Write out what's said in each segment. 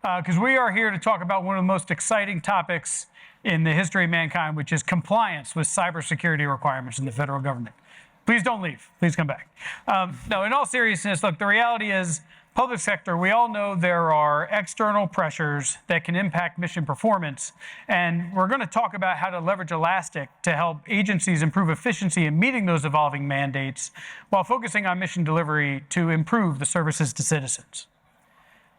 because we are here to talk about one of the most exciting topics in the history of mankind, which is compliance with cybersecurity requirements in the federal government. Please don't leave. Please come back. No, in all seriousness, look, the reality is, public sector, we all know there are external pressures that can impact mission performance, and we're going to talk about how to leverage Elastic to help agencies improve efficiency in meeting those evolving mandates while focusing on mission delivery to improve the services to citizens.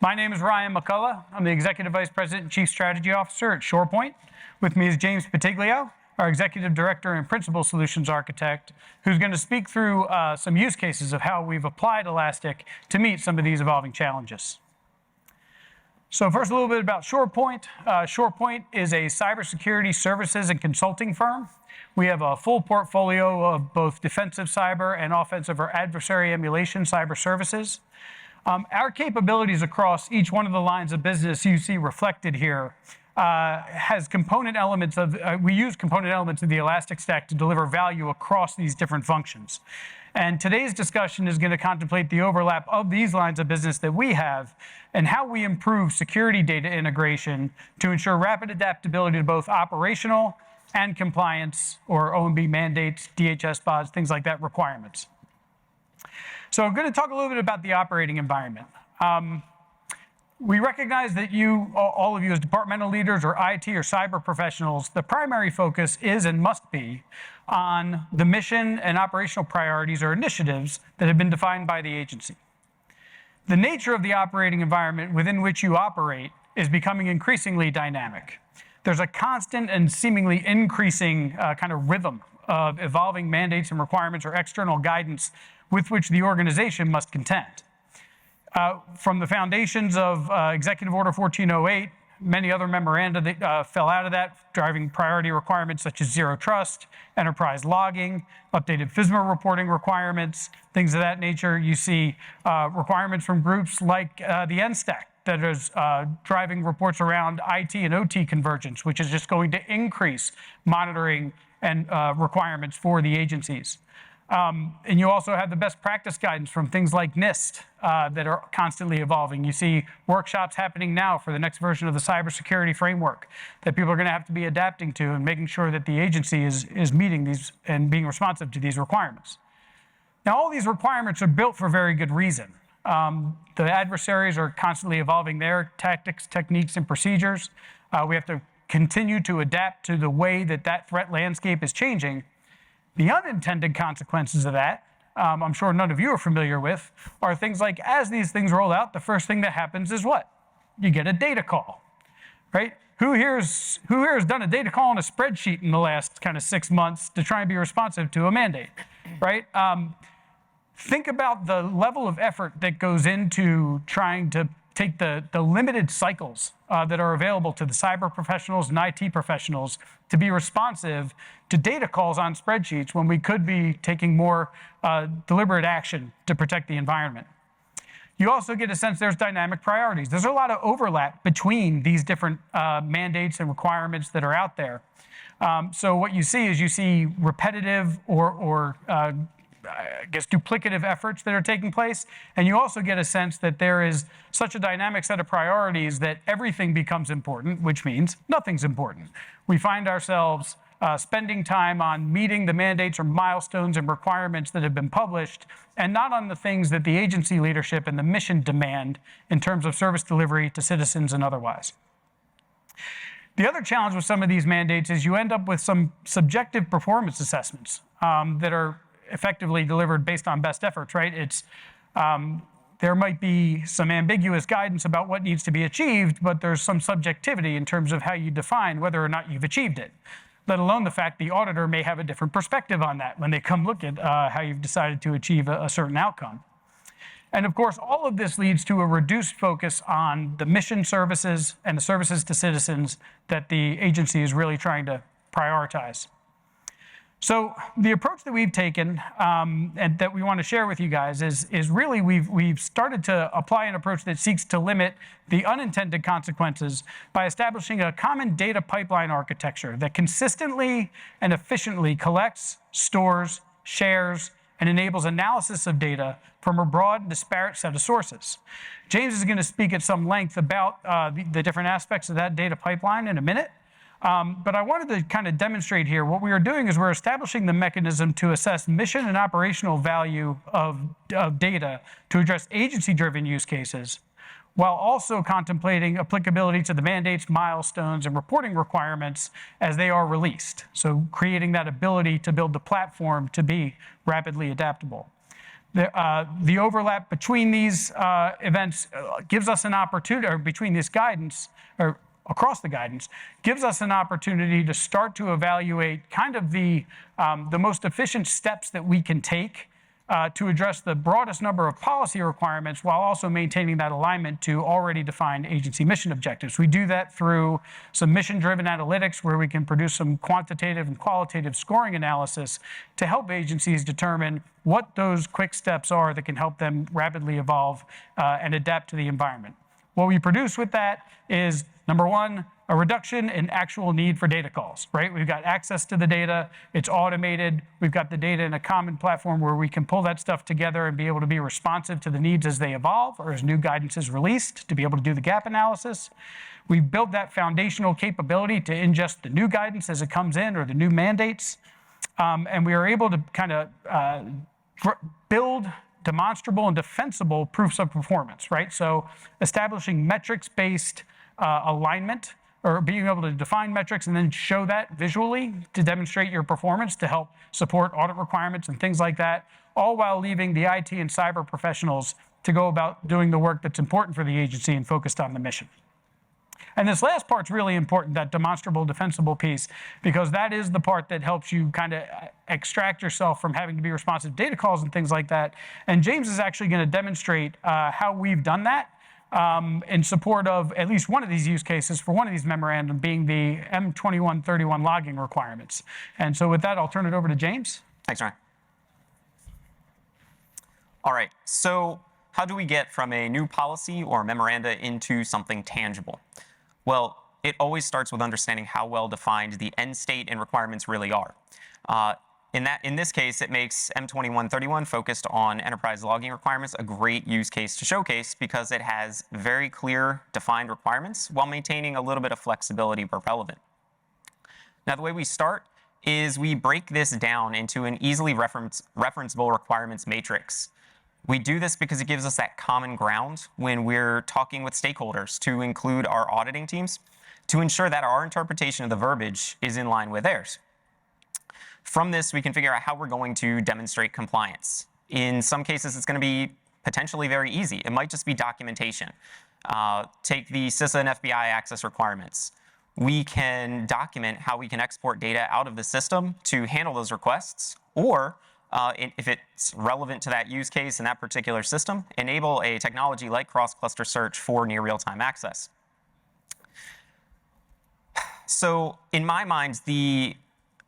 My name is Ryan McCullough. I'm the Executive Vice President and Chief Strategy Officer at Shorepoint. With me is James Patiglio, our Executive Director and Principal Solutions Architect, who's going to speak through some use cases of how we've applied Elastic to meet some of these evolving challenges. So first, a little bit about Shorepoint. Shorepoint is a cybersecurity services and consulting firm. We have a full portfolio of both defensive cyber and offensive or adversary emulation cyber services. Our capabilities across each one of the lines of business you see reflected here has component elements of, we use component elements of the Elastic Stack to deliver value across these different functions. And today's discussion is going to contemplate the overlap of these lines of business that we have and how we improve security data integration to ensure rapid adaptability to both operational and compliance or OMB mandates, DHS BODs, things like that requirements. So I'm going to talk a little bit about the operating environment. We recognize that you, all of you as departmental leaders or IT or cyber professionals, the primary focus is and must be on the mission and operational priorities or initiatives that have been defined by the agency. The nature of the operating environment within which you operate is becoming increasingly dynamic. There's a constant and seemingly increasing kind of rhythm of evolving mandates and requirements or external guidance with which the organization must contend. From the foundations of Executive Order 1408, many other memoranda that fell out of that, driving priority requirements such as zero trust, enterprise logging, updated FISMA reporting requirements, things of that nature. You see requirements from groups like the NSTAC that is driving reports around IT and OT convergence, which is just going to increase monitoring and requirements for the agencies. And you also have the best practice guidance from things like NIST that are constantly evolving. You see workshops happening now for the next version of the cybersecurity framework that people are going to have to be adapting to and making sure that the agency is meeting these and being responsive to these requirements. Now, all these requirements are built for very good reason. The adversaries are constantly evolving their tactics, techniques, and procedures. We have to continue to adapt to the way that that threat landscape is changing. The unintended consequences of that, I'm sure none of you are familiar with, are things like as these things roll out, the first thing that happens is what? You get a data call, right? Who here has done a data call on a spreadsheet in the last kind of 6 months to try and be responsive to a mandate, right? Think about the level of effort that goes into trying to take the limited cycles that are available to the cyber professionals and IT professionals to be responsive to data calls on spreadsheets when we could be taking more deliberate action to protect the environment. You also get a sense there's dynamic priorities. There's a lot of overlap between these different mandates and requirements that are out there. So what you see is you see repetitive or I guess duplicative efforts that are taking place, and you also get a sense that there is such a dynamic set of priorities that everything becomes important, which means nothing's important. We find ourselves spending time on meeting the mandates or milestones and requirements that have been published, and not on the things that the agency leadership and the mission demand in terms of service delivery to citizens and otherwise. The other challenge with some of these mandates is you end up with some subjective performance assessments that are effectively delivered based on best efforts, right? It's there might be some ambiguous guidance about what needs to be achieved, but there's some subjectivity in terms of how you define whether or not you've achieved it, let alone the fact the auditor may have a different perspective on that when they come look at how you've decided to achieve a certain outcome. And of course, all of this leads to a reduced focus on the mission services and the services to citizens that the agency is really trying to prioritize. So the approach that we've taken and that we want to share with you guys is really we've started to apply an approach that seeks to limit the unintended consequences by establishing a common data pipeline architecture that consistently and efficiently collects, stores, shares, and enables analysis of data from a broad and disparate set of sources. James is going to speak at some length about the different aspects of that data pipeline in a minute. But I wanted to kind of demonstrate here what we are doing is we're establishing the mechanism to assess mission and operational value of data to address agency-driven use cases, while also contemplating applicability to the mandates, milestones, and reporting requirements as they are released. So creating that ability to build the platform to be rapidly adaptable. The overlap between these events gives us an opportunity, or between this guidance, or across the guidance, gives us an opportunity to start to evaluate kind of the most efficient steps that we can take to address the broadest number of policy requirements while also maintaining that alignment to already defined agency mission objectives. We do that through some mission-driven analytics where we can produce some quantitative and qualitative scoring analysis to help agencies determine what those quick steps are that can help them rapidly evolve and adapt to the environment. What we produce with that is, number one, a reduction in actual need for data calls, right? We've got access to the data, it's automated, we've got the data in a common platform where we can pull that stuff together and be able to be responsive to the needs as they evolve or as new guidance is released to be able to do the gap analysis. We've built that foundational capability to ingest the new guidance as it comes in or the new mandates. And we are able to kind of build demonstrable and defensible proofs of performance, right? So establishing metrics-based alignment, or being able to define metrics and then show that visually to demonstrate your performance to help support audit requirements and things like that, all while leaving the IT and cyber professionals to go about doing the work that's important for the agency and focused on the mission. And this last part's really important, that demonstrable, defensible piece, because that is the part that helps you kind of extract yourself from having to be responsive to data calls and things like that. And James is actually going to demonstrate how we've done that in support of at least one of these use cases for one of these memorandum being the M2131 logging requirements. And so with that, I'll turn it over to James. Thanks, Ryan. All right, so how do we get from a new policy or memoranda into something tangible? Well, it always starts with understanding how well defined the end state and requirements really are. In this case, it makes M2131 focused on enterprise logging requirements a great use case to showcase because it has very clear defined requirements while maintaining a little bit of flexibility where relevant. Now, the way we start is we break this down into an easily referenceable requirements matrix. We do this because it gives us that common ground when we're talking with stakeholders to include our auditing teams to ensure that our interpretation of the verbiage is in line with theirs. From this, we can figure out how we're going to demonstrate compliance. In some cases, it's going to be potentially very easy. It might just be documentation. Take the CISA and FBI access requirements. We can document how we can export data out of the system to handle those requests, or if it's relevant to that use case in that particular system, enable a technology like cross-cluster search for near real-time access. So in my mind, the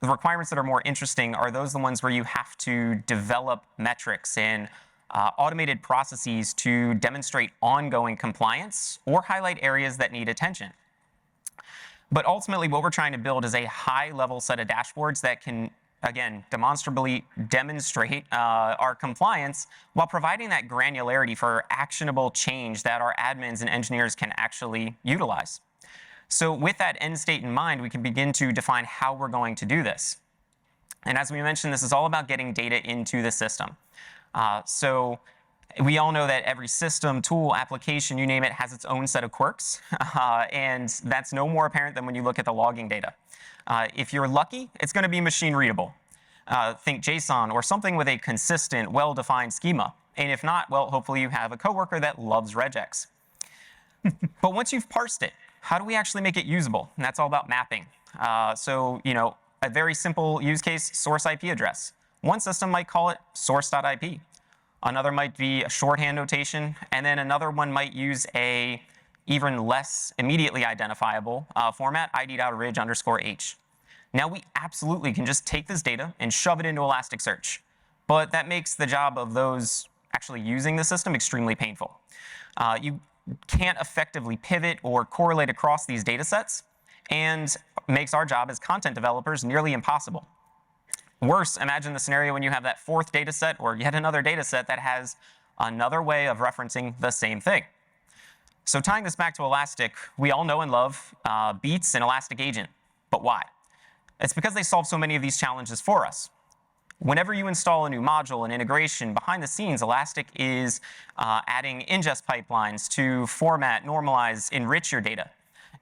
requirements that are more interesting are the ones where you have to develop metrics and automated processes to demonstrate ongoing compliance or highlight areas that need attention. But ultimately, what we're trying to build is a high-level set of dashboards that can, again, demonstrably demonstrate our compliance while providing that granularity for actionable change that our admins and engineers can actually utilize. So with that end state in mind, we can begin to define how we're going to do this. And as we mentioned, this is all about getting data into the system. So we all know that every system, tool, application, you name it, has its own set of quirks. And that's no more apparent than when you look at the logging data. If you're lucky, it's going to be machine readable. Think JSON or something with a consistent, well-defined schema. And if not, well, hopefully you have a coworker that loves regex. But once you've parsed it, how do we actually make it usable? And that's all about mapping. So, a very simple use case, source IP address. One system might call it source.ip. Another might be a shorthand notation. And then another one might use a even less immediately identifiable format, id.orig_h. Now, we absolutely can just take this data and shove it into Elasticsearch. But that makes the job of those actually using the system extremely painful. You can't effectively pivot or correlate across these data sets and makes our job as content developers nearly impossible. Worse, imagine the scenario when you have that fourth data set or yet another data set that has another way of referencing the same thing. So tying this back to Elastic, we all know and love Beats and Elastic Agent. But why? It's because they solve so many of these challenges for us. Whenever you install a new module and integration, behind the scenes, Elastic is adding ingest pipelines to format, normalize, enrich your data.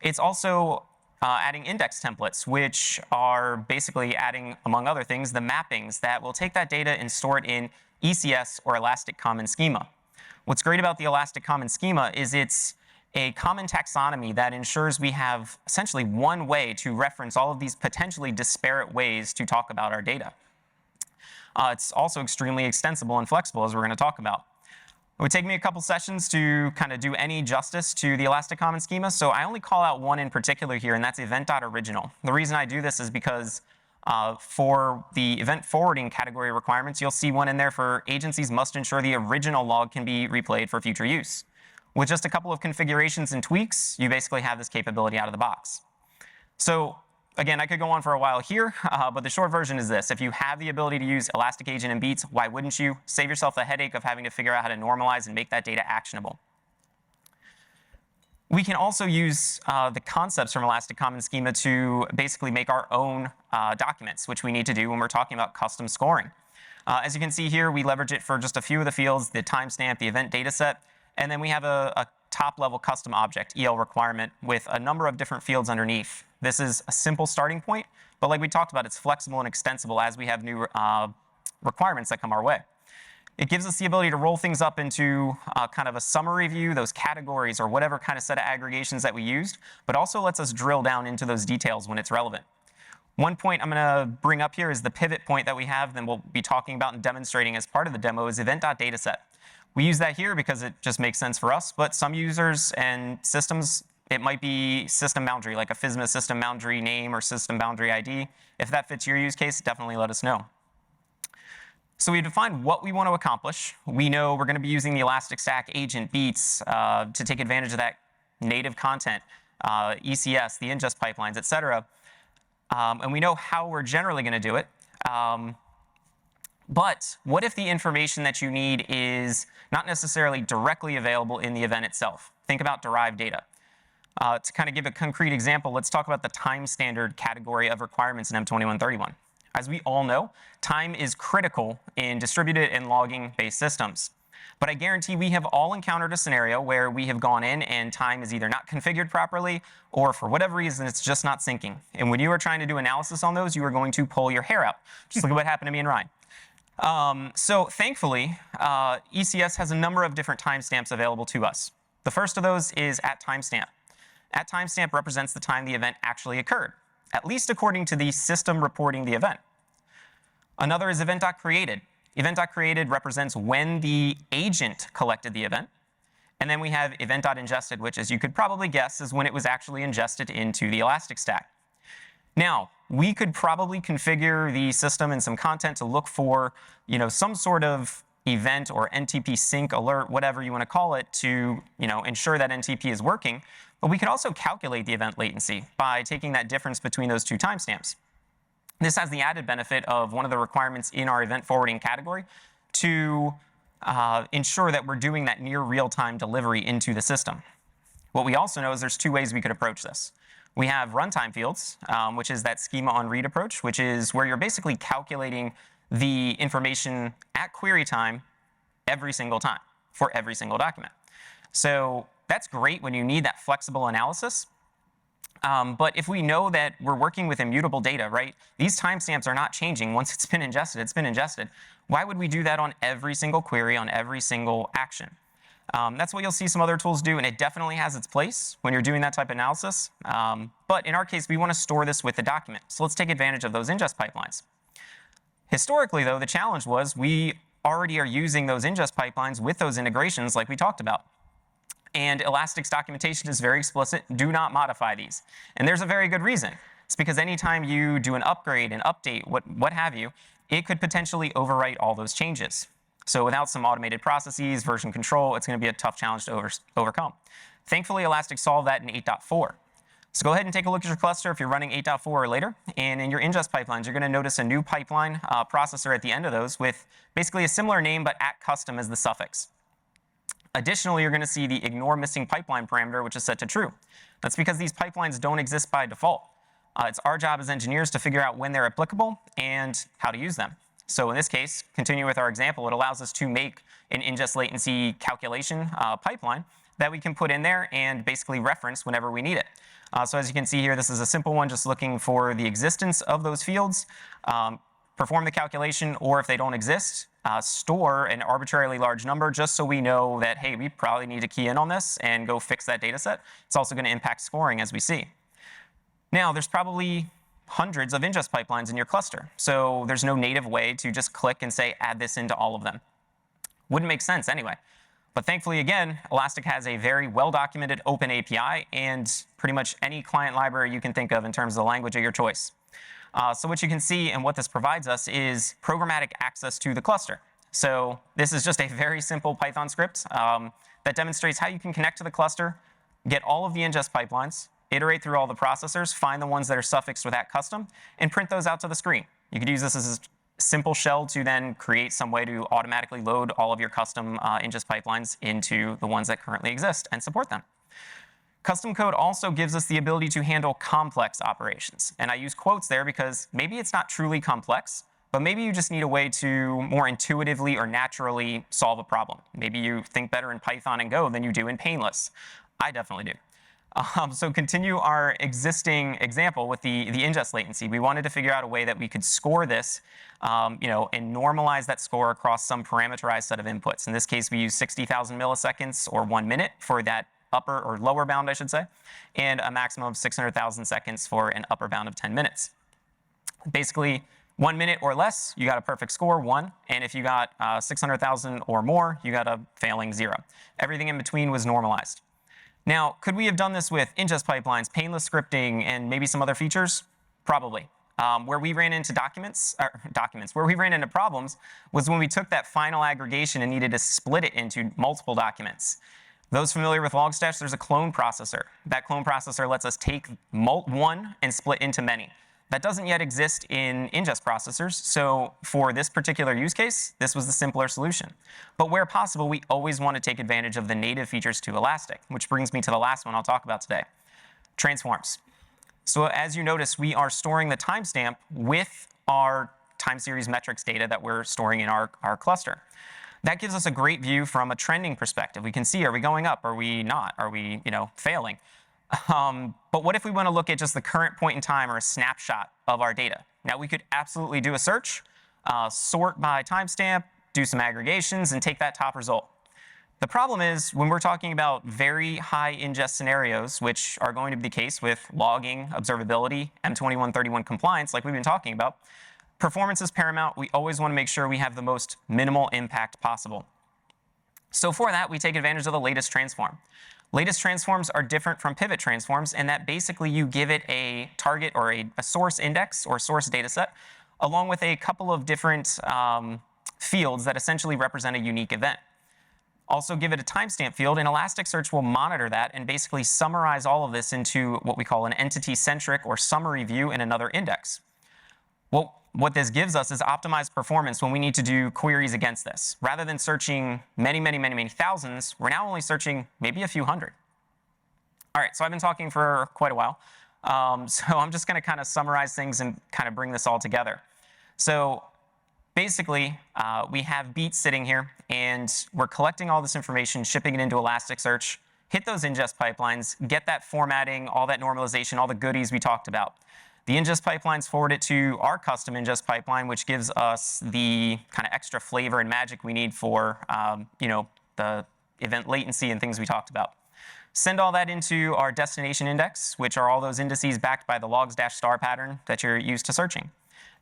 It's also adding index templates, which are basically adding, among other things, the mappings that will take that data and store it in ECS or Elastic Common Schema. What's great about the Elastic Common Schema is it's a common taxonomy that ensures we have essentially one way to reference all of these potentially disparate ways to talk about our data. It's also extremely extensible and flexible, as we're going to talk about. It would take me a couple sessions to kind of do any justice to the Elastic Common Schema, so I only call out one in particular here, and that's event.original. The reason I do this is because for the event forwarding category requirements, you'll see one in there for agencies must ensure the original log can be replayed for future use. With just a couple of configurations and tweaks, you basically have this capability out of the box. So again, I could go on for a while here, but the short version is this. If you have the ability to use Elastic Agent and Beats, why wouldn't you? Save yourself the headache of having to figure out how to normalize and make that data actionable. We can also use the concepts from Elastic Common Schema to basically make our own documents, which we need to do when we're talking about custom scoring. As you can see here, we leverage it for just a few of the fields, the timestamp, the event dataset, and then we have a top-level custom object, EL requirement, with a number of different fields underneath. This is a simple starting point, but like we talked about, it's flexible and extensible as we have new requirements that come our way. It gives us the ability to roll things up into kind of a summary view, those categories, or whatever kind of set of aggregations that we used, but also lets us drill down into those details when it's relevant. One point I'm going to bring up here is the pivot point that we have, then we'll be talking about and demonstrating as part of the demo is event.dataset. We use that here because it just makes sense for us, but some users and systems, it might be system boundary, like a FSMA system boundary name or system boundary ID. If that fits your use case, definitely let us know. So we defined what we want to accomplish. We know we're going to be using the Elastic Stack agent Beats to take advantage of that native content, ECS, the ingest pipelines, et cetera. And we know how we're generally going to do it. But what if the information that you need is not necessarily directly available in the event itself? Think about derived data. To kind of give a concrete example, let's talk about the time standard category of requirements in M2131. As we all know, time is critical in distributed and logging-based systems. But I guarantee we have all encountered a scenario where we have gone in and time is either not configured properly or for whatever reason it's just not syncing. And when you are trying to do analysis on those, you are going to pull your hair out. Just look at what happened to me and Ryan. So thankfully, ECS has a number of different timestamps available to us. The first of those is at timestamp. At timestamp represents the time the event actually occurred, at least according to the system reporting the event. Another is event.created. Event.created represents when the agent collected the event. And then we have event.ingested, which, as you could probably guess, is when it was actually ingested into the Elastic Stack. Now, we could probably configure the system and some content to look for, some sort of event or NTP sync alert, whatever you want to call it, to, ensure that NTP is working. But we could also calculate the event latency by taking that difference between those two timestamps. This has the added benefit of one of the requirements in our event forwarding category to ensure that we're doing that near real-time delivery into the system. What we also know is there's two ways we could approach this. We have runtime fields, which is that schema on read approach, which is where you're basically calculating the information at query time every single time for every single document. So that's great when you need that flexible analysis. But if we know that we're working with immutable data, right? These timestamps are not changing. Once it's been ingested. Why would we do that on every single query, on every single action? That's what you'll see some other tools do, and it definitely has its place when you're doing that type of analysis. But in our case, we want to store this with the document. So let's take advantage of those ingest pipelines. Historically, though, the challenge was we already are using those ingest pipelines with those integrations like we talked about. And Elastic's documentation is very explicit. Do not modify these. And there's a very good reason. It's because anytime you do an upgrade, an update, what have you, it could potentially overwrite all those changes. So without some automated processes, version control, it's going to be a tough challenge to overcome. Thankfully, Elastic solved that in 8.4. So go ahead and take a look at your cluster if you're running 8.4 or later. And in your ingest pipelines, you're going to notice a new pipeline processor at the end of those with basically a similar name, but at custom as the suffix. Additionally, you're going to see the ignore missing pipeline parameter, which is set to true. That's because these pipelines don't exist by default. It's our job as engineers to figure out when they're applicable and how to use them. So in this case, continue with our example, it allows us to make an ingest latency calculation pipeline that we can put in there and basically reference whenever we need it. So as you can see here, this is a simple one just looking for the existence of those fields, perform the calculation, or if they don't exist, store an arbitrarily large number just so we know that, hey, we probably need to key in on this and go fix that data set. It's also going to impact scoring as we see. Now, there's probably hundreds of ingest pipelines in your cluster, so there's no native way to just click and say, add this into all of them. Wouldn't make sense anyway. But thankfully, again, Elastic has a very well-documented open API and pretty much any client library you can think of in terms of the language of your choice. So what you can see and what this provides us is programmatic access to the cluster. So this is just a very simple Python script that demonstrates how you can connect to the cluster, get all of the ingest pipelines, iterate through all the processors, find the ones that are suffixed with at custom, and print those out to the screen. You could use this as a simple shell to then create some way to automatically load all of your custom ingest pipelines into the ones that currently exist and support them. Custom code also gives us the ability to handle complex operations. And I use quotes there because maybe it's not truly complex, but maybe you just need a way to more intuitively or naturally solve a problem. Maybe you think better in Python and Go than you do in Painless. I definitely do. So continue our existing example with the ingest latency. We wanted to figure out a way that we could score this, and normalize that score across some parameterized set of inputs. In this case, we use 60,000 milliseconds or 1 minute for that upper or lower bound, I should say, and a maximum of 600,000 seconds for an upper bound of 10 minutes. Basically, 1 minute or less, you got a perfect score, 1. And if you got 600,000 or more, you got a failing 0. Everything in between was normalized. Now, could we have done this with ingest pipelines, painless scripting, and maybe some other features? Probably. Where we ran into where we ran into problems was when we took that final aggregation and needed to split it into multiple documents. Those familiar with Logstash, there's a clone processor. That clone processor lets us take one and split into many. That doesn't yet exist in ingest processors, so for this particular use case, this was the simpler solution. But where possible, we always want to take advantage of the native features to Elastic, which brings me to the last one I'll talk about today, transforms. So as you notice, we are storing the timestamp with our time series metrics data that we're storing in our cluster. That gives us a great view from a trending perspective. We can see, are we going up? Are we not? Are we, failing? But what if we want to look at just the current point in time or a snapshot of our data? Now, we could absolutely do a search, sort by timestamp, do some aggregations, and take that top result. The problem is when we're talking about very high ingest scenarios, which are going to be the case with logging, observability, M2131 compliance, like we've been talking about, performance is paramount. We always want to make sure we have the most minimal impact possible. So for that, we take advantage of the latest transform. Latest transforms are different from pivot transforms in that basically you give it a target or a source index or source data set along with a couple of different fields that essentially represent a unique event. Also give it a timestamp field, and Elasticsearch will monitor that and basically summarize all of this into what we call an entity-centric or summary view in another index. Well, what this gives us is optimized performance when we need to do queries against this. Rather than searching many thousands, we're now only searching maybe a few hundred. All right, so I've been talking for quite a while. So I'm just going to kind of summarize things and kind of bring this all together. So basically, we have beats sitting here, and we're collecting all this information, shipping it into Elasticsearch, hit those ingest pipelines, get that formatting, all that normalization, all the goodies we talked about. The ingest pipelines forward it to our custom ingest pipeline, which gives us the kind of extra flavor and magic we need for the event latency and things we talked about. Send all that into our destination index, which are all those indices backed by the logs-star pattern that you're used to searching.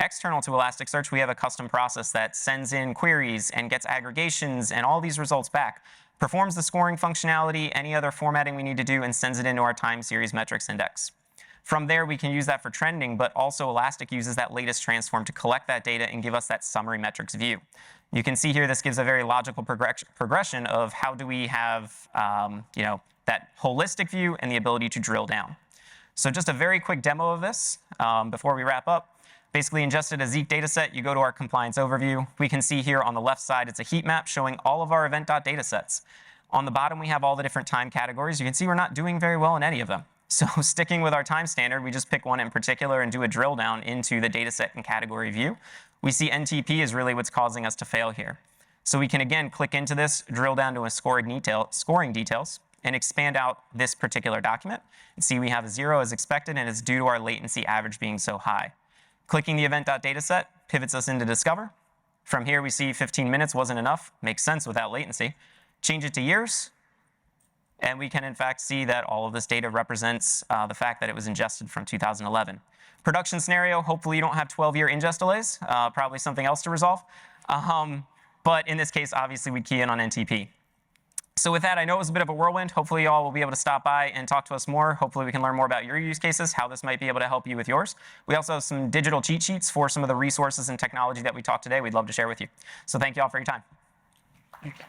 External to Elasticsearch, we have a custom process that sends in queries and gets aggregations and all these results back, performs the scoring functionality, any other formatting we need to do, and sends it into our time series metrics index. From there, we can use that for trending, but also Elastic uses that latest transform to collect that data and give us that summary metrics view. You can see here this gives a very logical progression of how do we have that holistic view and the ability to drill down. So just a very quick demo of this before we wrap up. Basically ingested a Zeek data set. You go to our compliance overview. We can see here on the left side, it's a heat map showing all of our event.data sets. On the bottom, we have all the different time categories. You can see we're not doing very well in any of them. So sticking with our time standard, we just pick one in particular and do a drill down into the data set and category view. We see NTP is really what's causing us to fail here. So we can, again, click into this, drill down to a scoring details, and expand out this particular document. And see we have a 0 as expected, and it's due to our latency average being so high. Clicking the event.dataset pivots us into Discover. From here, we see 15 minutes wasn't enough. Makes sense without latency. Change it to years, and we can, in fact, see that all of this data represents the fact that it was ingested from 2011. Production scenario, hopefully you don't have 12-year ingest delays. Probably something else to resolve. But in this case, obviously, we key in on NTP. So with that, I know it was a bit of a whirlwind. Hopefully you all will be able to stop by and talk to us more. Hopefully we can learn more about your use cases, how this might be able to help you with yours. We also have some digital cheat sheets for some of the resources and technology that we talked today we'd love to share with you. So thank you all for your time. Thank you.